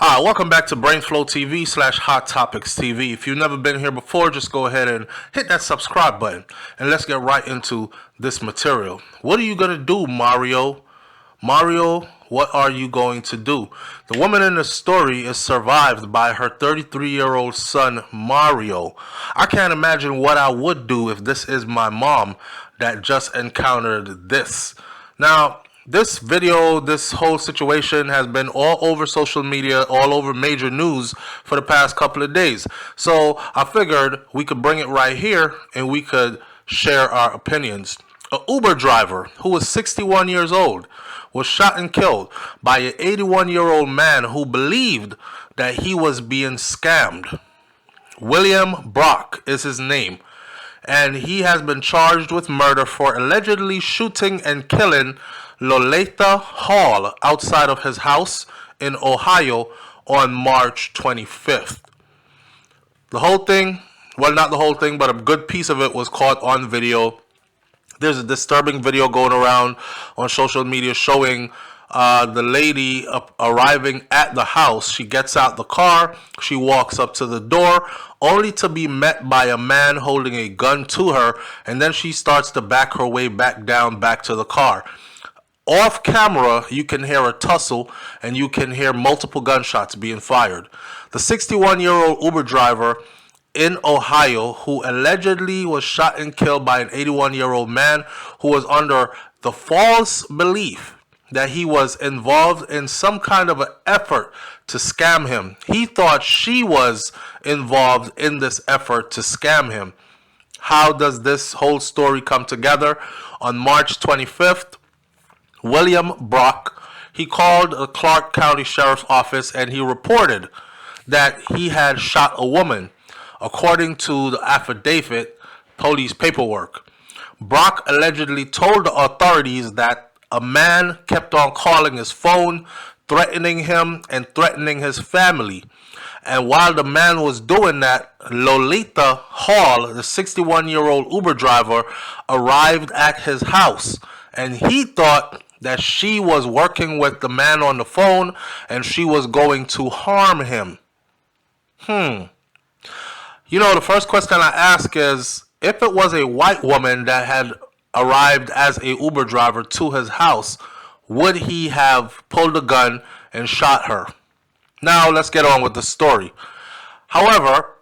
Welcome back to BrainFLoTv / Hot Topics TV. If you've never been here before, just go ahead and hit that subscribe button. And let's get right into this material. What are you going to do, Mario? Mario, what are you going to do? The woman in the story is survived by her 33-year-old son, Mario. I can't imagine what I would do if this is my mom that just encountered this. Now, this video, this whole situation has been all over social media, all over major news for the past couple of days. So I figured we could bring it right here and we could share our opinions. An Uber driver who was 61 years old was shot and killed by an 81-year-old man who believed that he was being scammed. William Brock is his name, and he has been charged with murder for allegedly shooting and killing Lolita Hall outside of his house in Ohio on March 25th. The whole thing, well, not the whole thing, but a good piece of it was caught on video. There's a disturbing video going around on social media showing the lady arriving at the house. She gets out the car, she walks up to the door, only to be met by a man holding a gun to her, and then she starts to back her way back down, back to the car. Off camera, you can hear a tussle and you can hear multiple gunshots being fired. The 61-year-old Uber driver in Ohio, who allegedly was shot and killed by an 81-year-old man who was under the false belief that he was involved in some kind of an effort to scam him. He thought she was involved in this effort to scam him. How does this whole story come together? On March 25th, William Brock, he called the Clark County Sheriff's Office and he reported that he had shot a woman, according to the affidavit, police paperwork. Brock allegedly told the authorities that a man kept on calling his phone, threatening him and threatening his family. And while the man was doing that, Lolita Hall, the 61-year-old Uber driver, arrived at his house, and he thought that she was working with the man on the phone and she was going to harm him. You know, the first question I ask is, if it was a white woman that had arrived as a Uber driver to his house, would he have pulled a gun and shot her? Now, let's get on with the story. However,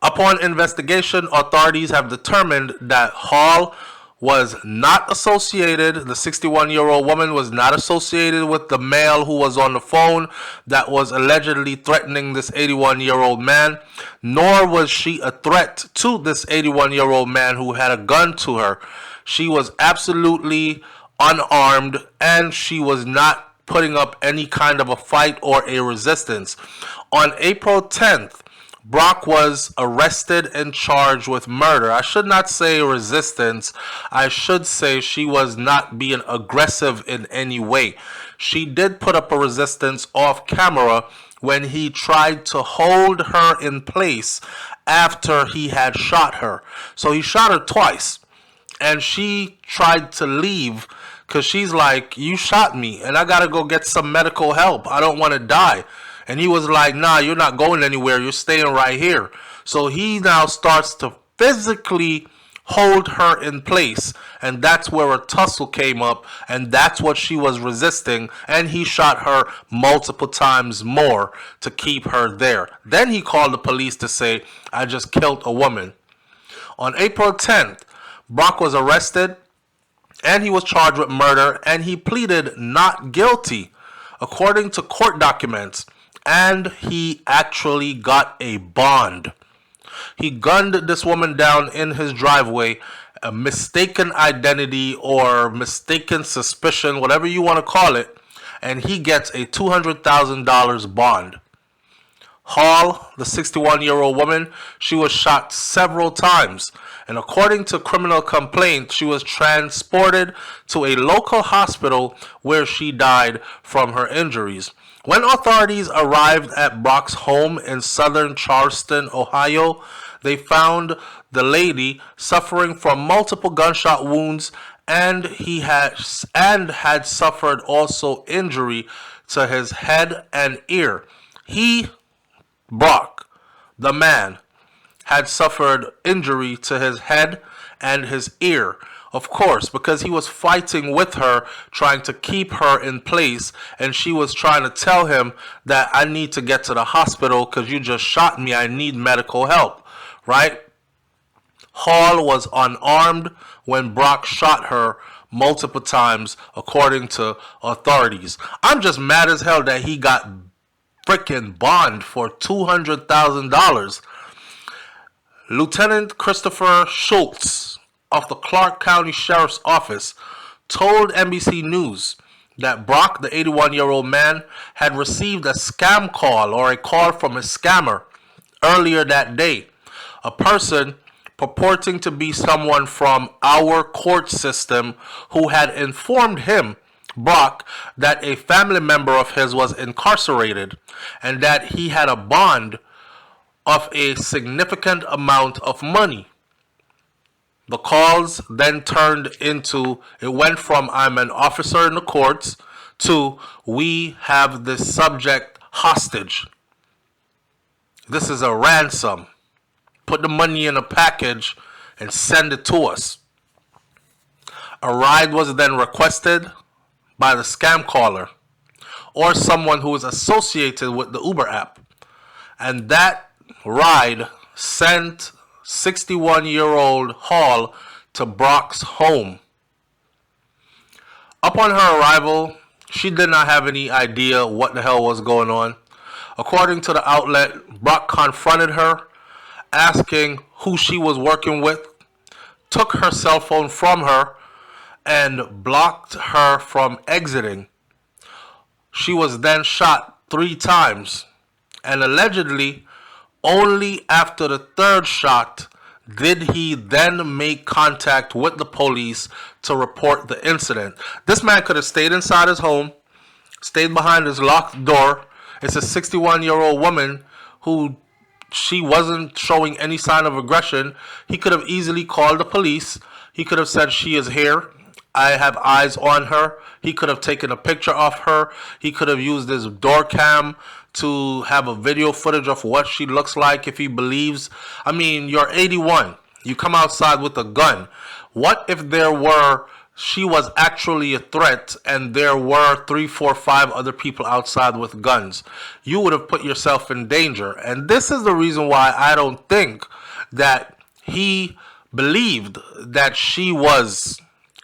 upon investigation, authorities have determined that Hall was not associated, the 61-year-old woman was not associated with the male who was on the phone that was allegedly threatening this 81-year-old man, nor was she a threat to this 81-year-old man who had a gun to her. She was absolutely unarmed and she was not putting up any kind of a fight or a resistance. On April 10th, Brock was arrested and charged with murder. I should not say resistance. I should say she was not being aggressive in any way. She did put up a resistance off camera when he tried to hold her in place after he had shot her. So he shot her twice, and she tried to leave because she's like, you shot me and I gotta go get some medical help. I don't want to die. And he was like, nah, you're not going anywhere. You're staying right here. So he now starts to physically hold her in place. And that's where a tussle came up. And that's what she was resisting. And he shot her multiple times more to keep her there. Then he called the police to say, I just killed a woman. On April 10th, Brock was arrested and he was charged with murder. And he pleaded not guilty, according to court documents. And he actually got a bond. He gunned this woman down in his driveway, a mistaken identity or mistaken suspicion, whatever you want to call it, and he gets a $200,000 bond. Hall, the 61-year-old woman, she was shot several times, and according to criminal complaint, she was transported to a local hospital where she died from her injuries. When authorities arrived at Brock's home in southern Charleston, Ohio, they found the lady suffering from multiple gunshot wounds, and had suffered also injury to his head and ear. Brock, the man, had suffered injury to his head and his ear. Of course, because he was fighting with her, trying to keep her in place, and she was trying to tell him that I need to get to the hospital because you just shot me. I need medical help, right? Hall was unarmed when Brock shot her multiple times, according to authorities. I'm just mad as hell that he got freaking bond for $200,000. Lieutenant Christopher Schultz of the Clark County Sheriff's Office told NBC News that Brock, the 81-year-old man, had received a scam call or a call from a scammer earlier that day. A person purporting to be someone from our court system who had informed him, Brock, that a family member of his was incarcerated and that he had a bond of a significant amount of money. The calls then turned into, it went from I'm an officer in the courts to we have this subject hostage. This is a ransom. Put the money in a package and send it to us. A ride was then requested by the scam caller or someone who is associated with the Uber app. And that ride sent 61-year-old Hall to Brock's home. Upon her arrival, she did not have any idea what the hell was going on. According to the outlet, Brock confronted her, asking who she was working with, took her cell phone from her, and blocked her from exiting. She was then shot 3 times, and allegedly, only after the 3rd shot did he then make contact with the police to report the incident. This man could have stayed inside his home, stayed behind his locked door. It's a 61-year-old woman who she wasn't showing any sign of aggression. He could have easily called the police. He could have said, she is here. I have eyes on her. He could have taken a picture of her. He could have used his door cam to have a video footage of what she looks like if he believes. I mean, you're 81. You come outside with a gun. What if she was actually a threat and there were 3, 4, 5 other people outside with guns? You would have put yourself in danger. And this is the reason why I don't think that he believed that she was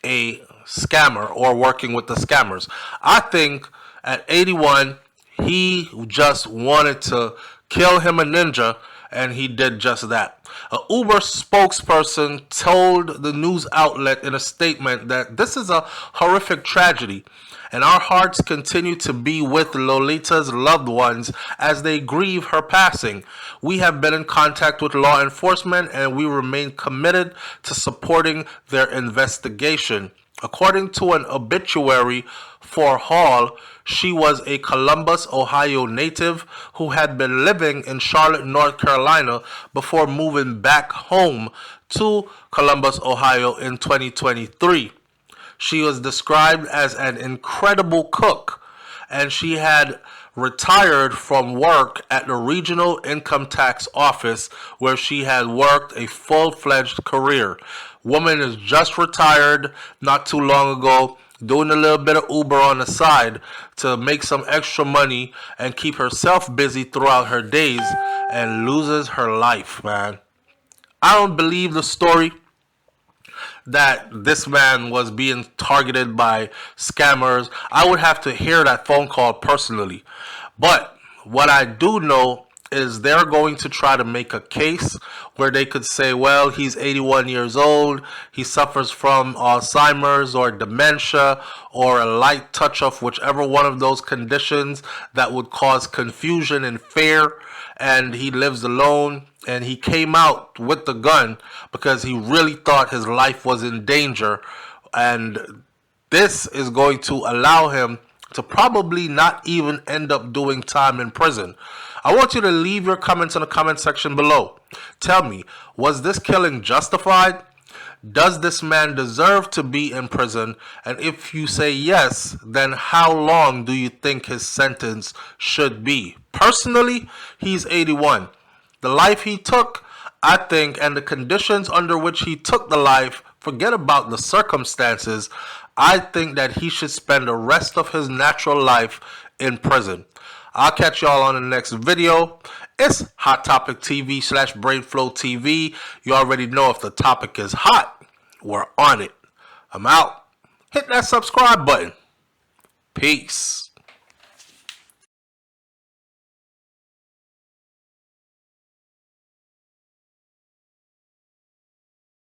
a scammer or working with the scammers. I think at 81, he just wanted to kill him a ninja, and he did just that. A Uber spokesperson told the news outlet in a statement that this is a horrific tragedy, and our hearts continue to be with Lolita's loved ones as they grieve her passing. We have been in contact with law enforcement, and we remain committed to supporting their investigation. According to an obituary for Hall, she was a Columbus, Ohio native who had been living in Charlotte, North Carolina before moving back home to Columbus, Ohio in 2023. She was described as an incredible cook, and she had retired from work at the Regional Income Tax Office where she had worked a full-fledged career. Woman is just retired not too long ago, doing a little bit of Uber on the side to make some extra money and keep herself busy throughout her days, and loses her life, man. I don't believe the story that this man was being targeted by scammers. I would have to hear that phone call personally. But what I do know is they're going to try to make a case where they could say, well, he's 81 years old, he suffers from Alzheimer's or dementia or a light touch of whichever one of those conditions that would cause confusion and fear, and he lives alone, and he came out with the gun because he really thought his life was in danger, and this is going to allow him to probably not even end up doing time in prison. I want you to leave your comments in the comment section below. Tell me, was this killing justified? Does this man deserve to be in prison? And if you say yes, then how long do you think his sentence should be? Personally, he's 81. The life he took, I think, and the conditions under which he took the life, forget about the circumstances, I think that he should spend the rest of his natural life in prison. I'll catch y'all on the next video. It's Hot Topic TV / BrainFLoTv. You already know if the topic is hot, we're on it. I'm out. Hit that subscribe button. Peace.